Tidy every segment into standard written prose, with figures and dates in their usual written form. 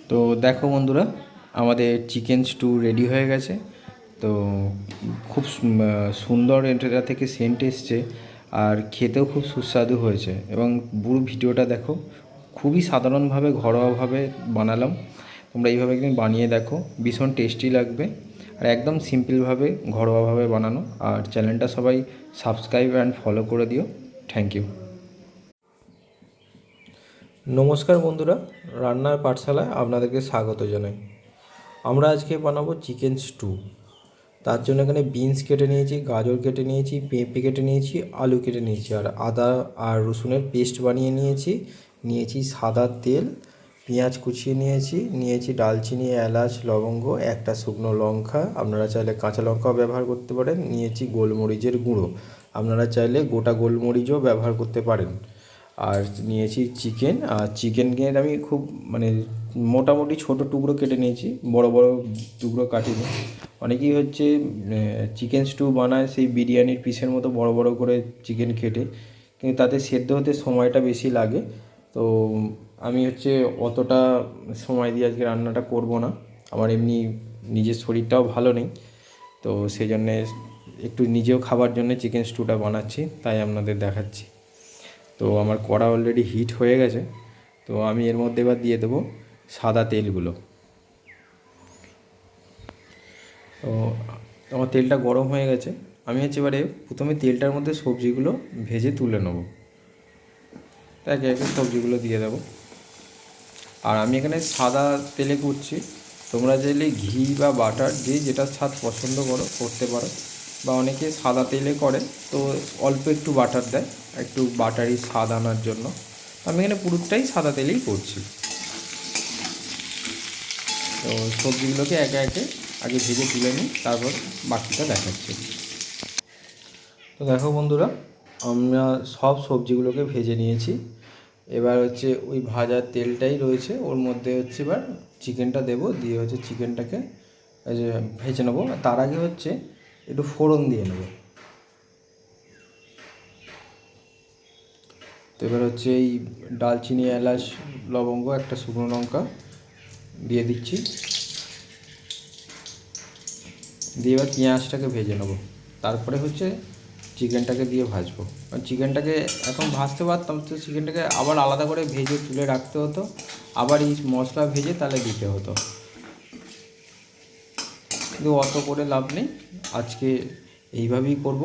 তো দেখো বন্ধুরা, আমাদের চিকেন স্টু রেডি হয়ে গেছে। তো খুব সুন্দর এটা থেকে সেন্ট এসছে, আর খেতেও খুব সুস্বাদু হয়েছে। এবং পুরো ভিডিওটা দেখো, খুবই সাধারণভাবে ঘরোয়াভাবে বানালাম। তোমরা এইভাবে একদিন বানিয়ে দেখো, ভীষণ টেস্টি লাগবে। আর একদম সিম্পলভাবে ঘরোয়াভাবে বানানো। আর চ্যানেলটা সবাই সাবস্ক্রাইব অ্যান্ড ফলো করে দিও। Thank you. নমস্কার বন্ধুরা, রান্নার পাঠশালায় আপনাদেরকে স্বাগত জানাই। আমরা আজকে বানাবো চিকেন স্টু। তার জন্য এখানে বিনস কেটে নিয়েছি, গাজর কেটে নিয়েছি, পেঁপে কেটে নিয়েছি, আলু কেটে নিয়েছি, আর আদা আর রসুনের পেস্ট বানিয়ে নিয়েছি সাদা তেল, পেঁয়াজ কুচিয়ে নিয়েছি দালচিনি, এলাচ, লবঙ্গ, একটা শুকনো লঙ্কা, আপনারা চাইলে কাঁচা লঙ্কাও ব্যবহার করতে পারেন। নিয়েছি গোলমরিচের গুঁড়ো, আপনারা চাইলে গোটা গোলমরিচও ব্যবহার করতে পারেন। আর নিয়েছি চিকেন। আর চিকেনকে আমি খুব মোটামুটি ছোটো টুকরো কেটে নিয়েছি, বড় বড় টুকরো কাটিনি। অনেকেই চিকেন স্টু বানায় সেই বিরিয়ানির পিসের মতো বড় বড় করে চিকেন কেটে, কিন্তু তাতে সেদ্ধ হতে সময়টা বেশি লাগে। তো আমি অতটা সময় দিয়ে আজকে রান্নাটা করব না। আমার এমনি নিজের শরীরটাও ভালো নেই, তো সেই জন্যে একটু নিজেও খাবার জন্য চিকেন স্টুটা বানাচ্ছি, তাই আপনাদের দেখাচ্ছি। তো আমার কড়া অলরেডি হিট হয়ে গেছে, তো আমি এর মধ্যে এবার দিয়ে দেবো সাদা তেলগুলো। তো আমার তেলটা গরম হয়ে গেছে। আমি এবারে প্রথমে তেলটার মধ্যে সবজিগুলো ভেজে তুলে নেব। একে একে সবজিগুলো দিয়ে দেবো। আর আমি এখানে সাদা তেলে করছি, তোমরা চাইলে ঘি বা বাটার যে যেটা স্বাদ পছন্দ করতে পারো, বা অনেকে সাদা তেলে করে, তো অল্প একটু বাটার দেয় একটু বাটারি স্বাদ আনার জন্য। আমি এখানে পুরোটাই সাদা তেলেই করছি। তো সবজিগুলোকে একে একে আগে ভেজে তুলে নিই, তারপর বাকিটা দেখাচ্ছি। তো দেখো বন্ধুরা, আমরা সব সবজিগুলোকে ভেজে নিয়েছি। এবার ওই ভাজার তেলটাই রয়েছে, ওর মধ্যে এবার চিকেনটা দেবো, দিয়ে চিকেনটাকে ভেজে নেবো। তার আগে একটু ফোড়ন দিয়ে নেব। তো এবার এই দালচিনি, এলাচ, লবঙ্গ, একটা শুকনো লঙ্কা দিয়ে দিচ্ছি। দিয়ে এবার পেঁয়াজটাকে ভেজে নেবো। তারপরে চিকেনটাকে দিয়ে ভাজবো। চিকেনটাকে এখন ভাজতে পারতাম, তো চিকেনটাকে আবার আলাদা করে ভেজে তুলে রাখতে হতো, আবার এই মশলা ভেজে তাহলে দিতে হতো। কিন্তু অত করে লাভ নেই, আজকে এইভাবেই করব।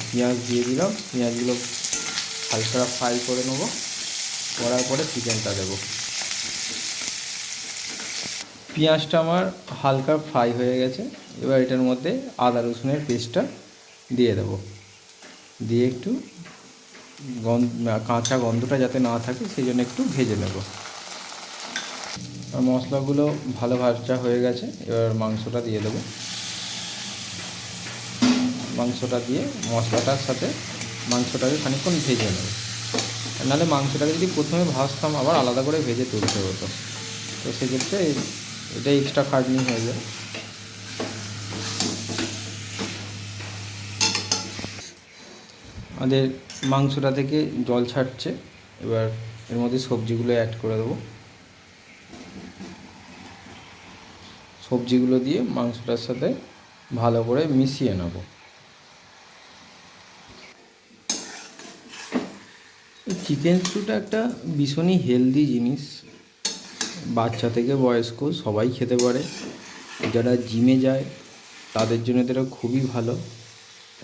পেঁয়াজ দিয়ে দিলাম, পেঁয়াজগুলো হালকা ফ্রাই করে নেবো, করার পরে চিকেনটা দেবো। পেঁয়াজটা আমার হালকা ফ্রাই হয়ে গেছে। এবার এটার মধ্যে আদা রসুনের পেস্টটা দিয়ে দেবো, দিয়ে একটু কাঁচা গন্ধটা যাতে না থাকে সেই জন্য একটু ভেজে নেব। আর মশলাগুলো ভালো ভাজা হয়ে গেছে, এবার মাংসটা দিয়ে দেবো। মাংসটা দিয়ে মশলাটার সাথে মাংসটাকে খানিকক্ষণ ভেজে নেব। নাহলে মাংসটাকে যদি প্রথমে ভাজতাম আবার আলাদা করে ভেজে তুলতে হতো, তো সেক্ষেত্রে এটা এক্সট্রা খাটনি হয়ে যায়। আমাদের মাংসটা থেকে জল ছাড়ছে, এবার এর মধ্যে সবজিগুলো অ্যাড করে দেবো। সবজিগুলো দিয়ে মাংসটার সাথে ভালো করে মিশিয়ে নেব। চিকেন স্টুটা একটা ভীষণই হেলদি জিনিস, বাচ্চা থেকে বয়স্ক সবাই খেতে পারে। যারা জিমে যায় তাদের জন্য এটা খুবই ভালো।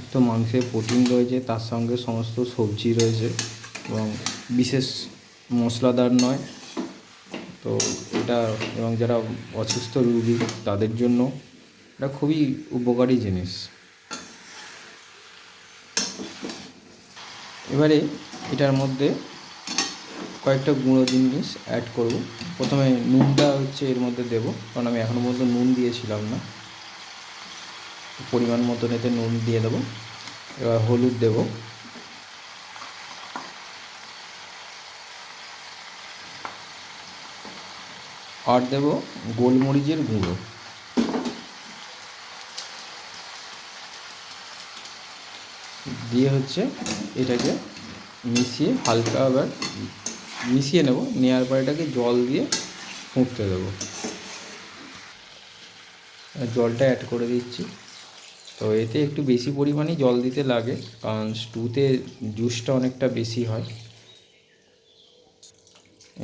একটা মাংসে প্রোটিন রয়েছে, তার সঙ্গে সমস্ত সবজি রয়েছে, এবং বিশেষ মশলাদার নয়। তো এটা, এবং যারা অসুস্থ রোগী তাদের জন্য এটা খুবই উপকারী জিনিস। এবারে এটার মধ্যে কয়েকটা গুঁড়ো জিনিস অ্যাড করব। প্রথমে নুনটা এর মধ্যে দেবো, কারণ আমি এখনও পর্যন্ত নুন দিয়েছিলাম না। পরিমাণ মতন এতে নুন দিয়ে দেবো। এবার হলুদ দেব, আর দেব গোলমরিচের গুঁড়ো। দিয়ে এটাকে মিশিয়ে হালকা আবার মিশিয়ে নেব। নেওয়ার পর এটাকে জল দিয়ে ফুটতে দেবো। জলটা অ্যাড করে দিচ্ছি। তো এতে একটু বেশি পরিমাণেই জল দিতে লাগে, কারণ স্টুতে জুসটা অনেকটা বেশি হয়।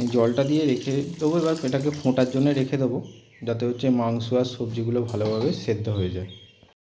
এই জলটা দিয়ে রেখে দেবো। এবার এটাকে ফোটার জন্য রেখে দেবো, যাতে হচ্ছে মাংস আর সবজিগুলো ভালোভাবে সেদ্ধ হয়ে যায়।